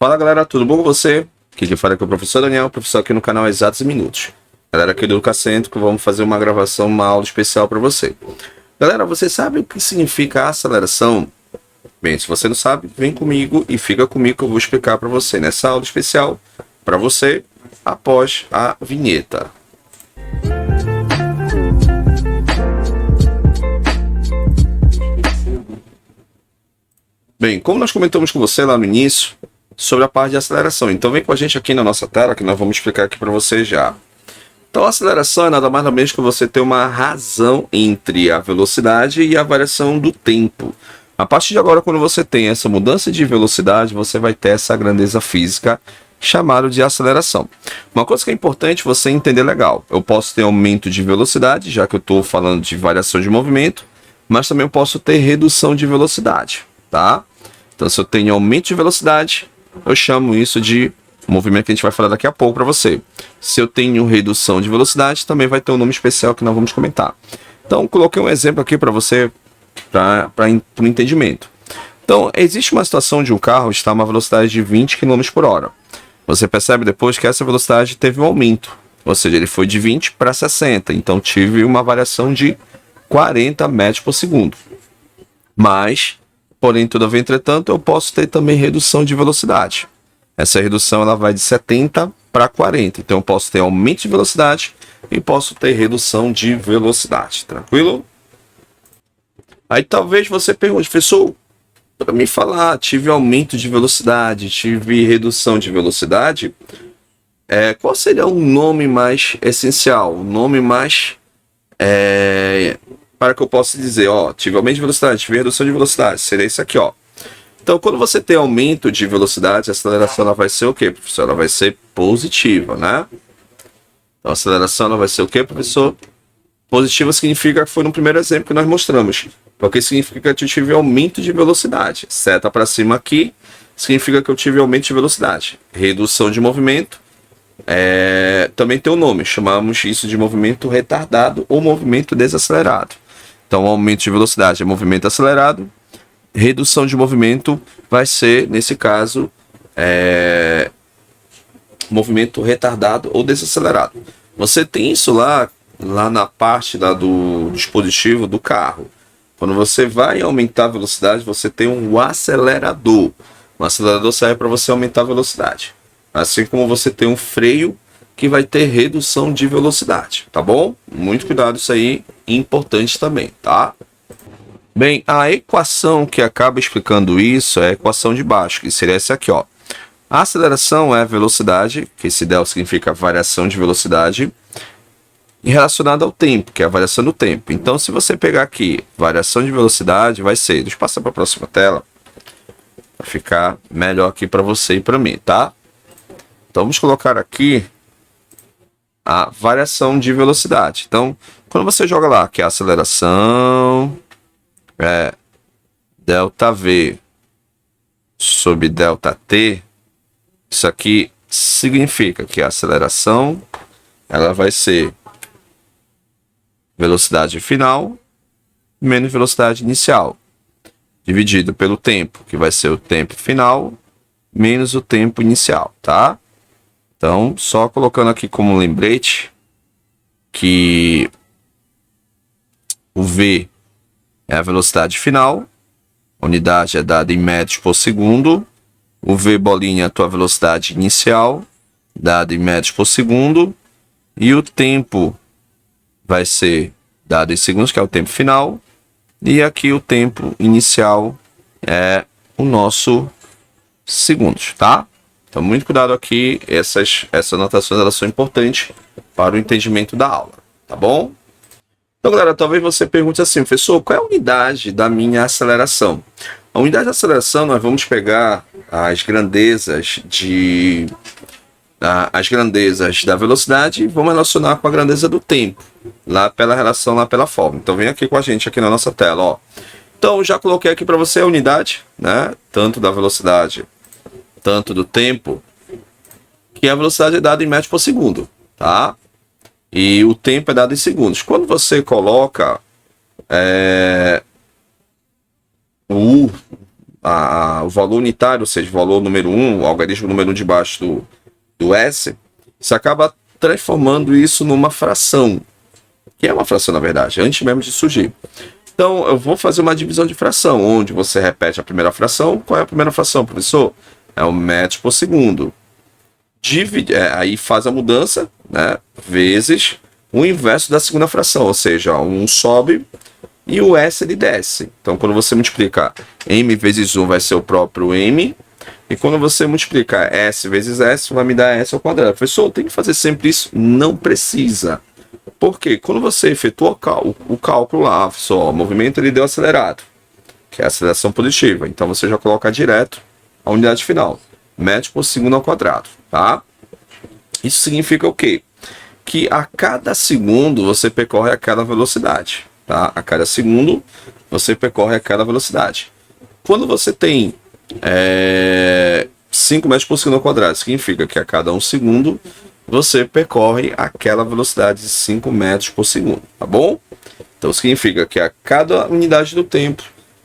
Fala galera, tudo bom com você? Aqui quem fala é o professor Daniel, professor aqui no canal Exatos e Minutos. Galera aqui do Educacentro, vamos fazer uma gravação, uma aula especial para você. Galera, você sabe o que significa aceleração? Bem, se você não sabe, vem comigo e fica comigo que eu vou explicar para você nessa aula especial para você após a vinheta. Bem, como nós comentamos com você lá no início sobre a parte de aceleração, então vem com a gente aqui na nossa tela que nós vamos explicar aqui para você já. Então a aceleração é nada mais nada menos que você ter uma razão entre a velocidade e a variação do tempo. A partir de agora, quando você tem essa mudança de velocidade, você vai ter essa grandeza física chamada de aceleração. Uma coisa que é importante você entender legal, eu posso ter aumento de velocidade, já que eu estou falando de variação de movimento, mas também eu posso ter redução de velocidade, tá? Então se eu tenho aumento de velocidade, eu chamo isso de movimento que a gente vai falar daqui a pouco para você. Se eu tenho redução de velocidade, também vai ter um nome especial que nós vamos comentar. Então coloquei um exemplo aqui para você, para o entendimento. Então, existe uma situação de um carro estar a uma velocidade de 20 km por hora. Você percebe depois que essa velocidade teve um aumento, ou seja, ele foi de 20 para 60, então tive uma variação de 40 metros por segundo. Mas, porém, todavia, entretanto, eu posso ter também redução de velocidade. Essa redução ela vai de 70 para 40, então eu posso ter aumento de velocidade e posso ter redução de velocidade, tranquilo? Aí talvez você pergunte, professor, para me falar, tive aumento de velocidade, tive redução de velocidade, qual seria o nome mais essencial, o nome mais para que eu possa dizer, ó, tive aumento de velocidade, tive redução de velocidade, seria isso aqui, ó. Então, quando você tem aumento de velocidade, a aceleração ela vai ser o quê, professor? Ela vai ser positiva, né? Então, a aceleração ela vai ser o quê, professor? Positiva significa que foi no primeiro exemplo que nós mostramos, porque significa que eu tive aumento de velocidade. Seta para cima aqui significa que eu tive aumento de velocidade. Redução de movimento também tem um nome, chamamos isso de movimento retardado ou movimento desacelerado. Então, aumento de velocidade é movimento acelerado. Redução de movimento vai ser, nesse caso, movimento retardado ou desacelerado. Você tem isso lá na parte do dispositivo do carro. Quando você vai aumentar a velocidade, você tem um acelerador. O acelerador serve para você aumentar a velocidade. Assim como você tem um freio que vai ter redução de velocidade, tá bom? Muito cuidado, isso aí é importante também, tá? Bem, a equação que acaba explicando isso é a equação de baixo, que seria essa aqui, ó. A aceleração é a velocidade, que esse del significa variação de velocidade, e relacionada ao tempo, que é a variação do tempo. Então, se você pegar aqui, variação de velocidade vai ser, deixa eu passar para a próxima tela, para ficar melhor aqui para você e para mim, tá? Então, vamos colocar aqui a variação de velocidade. Então, quando você joga lá, que é a aceleração ΔV sobre ΔT, isso aqui significa que a aceleração ela vai ser velocidade final menos velocidade inicial, dividido pelo tempo, que vai ser o tempo final menos o tempo inicial, tá? Então, só colocando aqui como lembrete que o V é a velocidade final, a unidade é dada em metros por segundo, o V bolinha é a tua velocidade inicial, dada em metros por segundo, e o tempo vai ser dado em segundos, que é o tempo final, e aqui o tempo inicial é o nosso segundos, tá? Então, muito cuidado aqui, essas anotações elas são importantes para o entendimento da aula, tá bom? Então, galera, talvez você pergunte assim, professor, qual é a unidade da minha aceleração? A unidade de aceleração, nós vamos pegar as grandezas da velocidade e vamos relacionar com a grandeza do tempo, lá pela relação, lá pela fórmula. Então, vem aqui com a gente, aqui na nossa tela, ó. Então, já coloquei aqui para você a unidade, né? Tanto da velocidade, tanto do tempo, que a velocidade é dada em metros por segundo, tá? E o tempo é dado em segundos. Quando você coloca o valor unitário, ou seja, o valor número 1, o algarismo número 1 debaixo do S, você acaba transformando isso numa fração, que é uma fração na verdade, antes mesmo de surgir. Então eu vou fazer uma divisão de fração, onde você repete a primeira fração. Qual é a primeira fração, professor? É o metros por segundo. Aí faz a mudança, né, vezes o inverso da segunda fração, ou seja, um sobe e o S ele desce. Então quando você multiplicar m vezes 1 vai ser o próprio m, e quando você multiplicar s vezes s vai me dar s ao quadrado. Professor, tem que fazer sempre isso? Não precisa. Porque quando você efetua o cálculo lá, professor, o movimento ele deu acelerado, que é a aceleração positiva, então você já coloca direto a unidade final, metros por segundo ao quadrado, tá? Isso significa o quê? Que a cada segundo você percorre aquela velocidade, tá? A cada segundo você percorre aquela velocidade. Quando você tem 5 metros por segundo ao quadrado, significa que a cada 1 segundo você percorre aquela velocidade de 5 metros por segundo, tá bom? Então significa que a cada unidade do tempo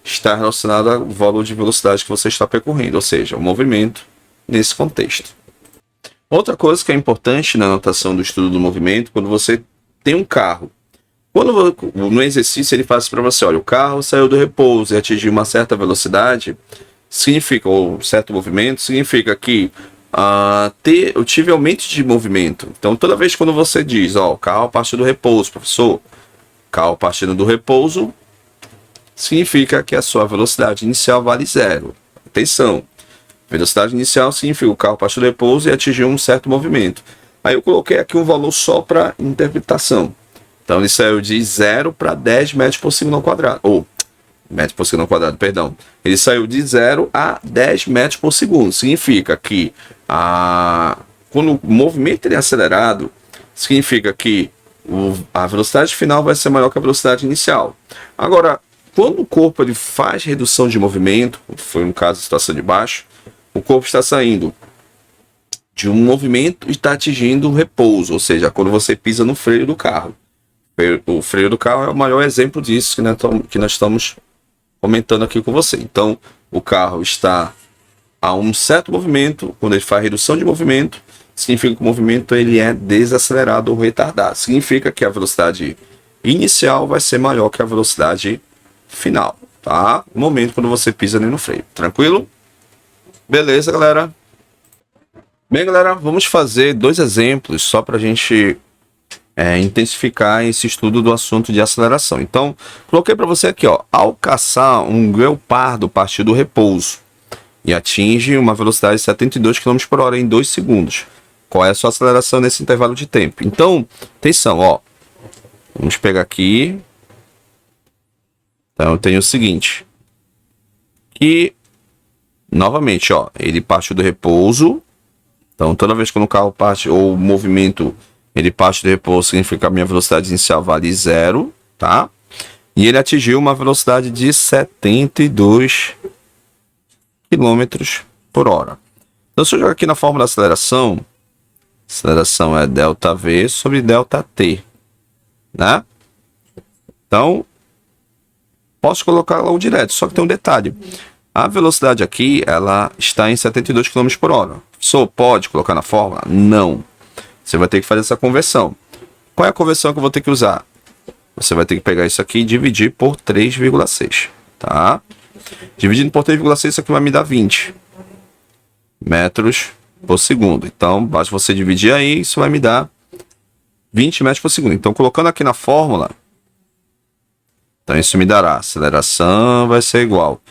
está relacionado ao valor de velocidade que você está percorrendo, ou seja, o movimento nesse contexto. Outra coisa que é importante na notação do estudo do movimento, quando você tem um carro, quando no exercício ele faz para você, olha, o carro saiu do repouso e atingiu uma certa velocidade, significa, ou um certo movimento, significa que eu tive aumento de movimento. Então toda vez quando você diz, ó, o carro partiu do repouso, professor, carro partindo do repouso, significa que a sua velocidade inicial vale 0. Atenção, velocidade inicial significa o carro partiu do repouso e atingiu um certo movimento. Aí eu coloquei aqui um valor só para interpretação. Então ele saiu de 0 para 10 metros por segundo ao quadrado. Ou, metros por segundo ao quadrado, perdão. Ele saiu de 0 a 10 metros por segundo. Significa que quando o movimento ele é acelerado, significa que a velocidade final vai ser maior que a velocidade inicial. Agora, quando o corpo ele faz redução de movimento, foi no caso da situação de baixo, o corpo está saindo de um movimento e está atingindo o repouso, ou seja, quando você pisa no freio do carro. O freio do carro é o maior exemplo disso que nós estamos comentando aqui com você. Então, o carro está a um certo movimento, quando ele faz redução de movimento, significa que o movimento ele é desacelerado ou retardado. Significa que a velocidade inicial vai ser maior que a velocidade final, tá? No momento quando você pisa ali no freio. Tranquilo? Beleza, galera? Bem, galera, vamos fazer 2 exemplos só para a gente intensificar esse estudo do assunto de aceleração. Então, coloquei para você aqui, ó, ao caçar um guepardo partir do repouso e atinge uma velocidade de 72 km por hora em 2 segundos. Qual é a sua aceleração nesse intervalo de tempo? Então, atenção, ó. Vamos pegar aqui. Então, eu tenho o seguinte. Que, novamente, ó, ele partiu do repouso. Então, toda vez que o carro parte, ou o movimento, ele parte do repouso, significa que a minha velocidade inicial vale 0, tá? E ele atingiu uma velocidade de 72 km por hora. Então, se eu jogar aqui na fórmula da aceleração, aceleração é ΔV sobre ΔT, né? Então, posso colocar logo direto, só que tem um detalhe. A velocidade aqui, ela está em 72 km por hora. Só pode colocar na fórmula? Não. Você vai ter que fazer essa conversão. Qual é a conversão que eu vou ter que usar? Você vai ter que pegar isso aqui e dividir por 3,6, tá? Dividindo por 3,6, isso aqui vai me dar 20 metros por segundo. Então, basta você dividir aí, isso vai me dar 20 metros por segundo. Então, colocando aqui na fórmula, então isso me dará, aceleração vai ser igual.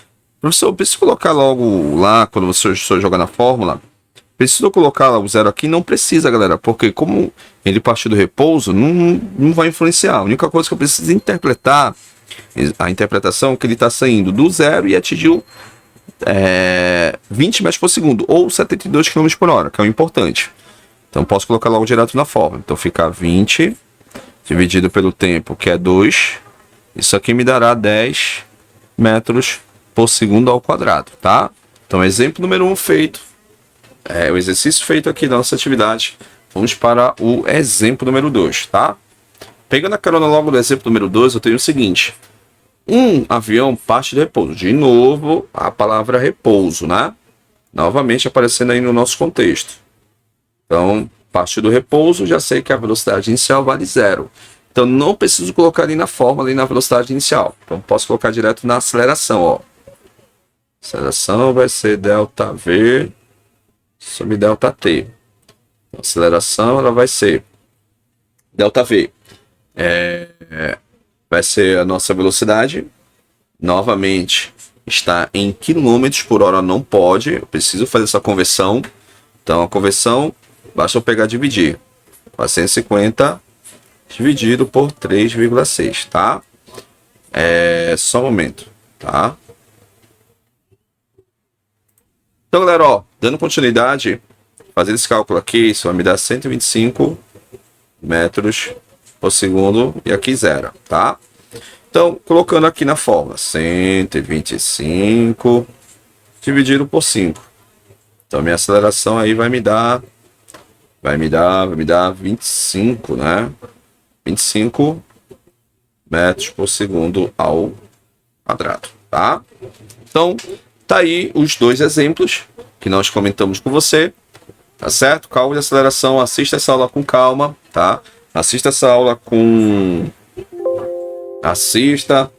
Professor, eu preciso colocar logo lá, quando você for jogar na fórmula, preciso colocar o 0 aqui? Não precisa, galera, porque como ele partiu do repouso, não vai influenciar. A única coisa que eu preciso interpretar, a interpretação é que ele está saindo do 0 e atingiu 20 metros por segundo, ou 72 km por hora, que é o importante. Então, posso colocar logo direto na fórmula. Então, fica 20 dividido pelo tempo, que é 2. Isso aqui me dará 10 metros por segundo ao quadrado, tá? Então, exemplo número 1 feito. O exercício feito aqui da nossa atividade. Vamos para o exemplo número 2, tá? Pegando a carona logo do exemplo número 2, eu tenho o seguinte. um avião parte do repouso. De novo, a palavra repouso, né? Novamente aparecendo aí no nosso contexto. Então, parte do repouso, já sei que a velocidade inicial vale 0. Então, não preciso colocar ali na fórmula, ali na velocidade inicial. Então, posso colocar direto na aceleração, ó. Aceleração vai ser ΔV sobre ΔT. A aceleração, ela vai ser ΔV. Vai ser a nossa velocidade. Novamente, está em quilômetros por hora, não pode. Eu preciso fazer essa conversão. Então, a conversão, basta eu pegar e dividir. 450 dividido por 3,6, tá? Só um momento, tá? Então, galera, ó, dando continuidade, fazendo esse cálculo aqui, isso vai me dar 125 metros por segundo e aqui 0, tá? Então, colocando aqui na fórmula, 125 dividido por 5. Então, minha aceleração aí vai me dar 25, né? 25 metros por segundo ao quadrado, tá? Então, tá aí os dois exemplos que nós comentamos com você, tá certo? Cálculo de aceleração, assista essa aula com calma, tá? Assista essa aula com... Assista,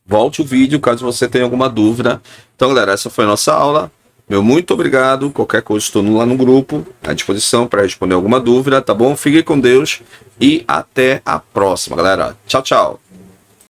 volte o vídeo caso você tenha alguma dúvida. Então, galera, essa foi a nossa aula. Meu muito obrigado. Qualquer coisa, estou lá no grupo, à disposição para responder alguma dúvida, tá bom? Fique com Deus e até a próxima, galera. Tchau, tchau.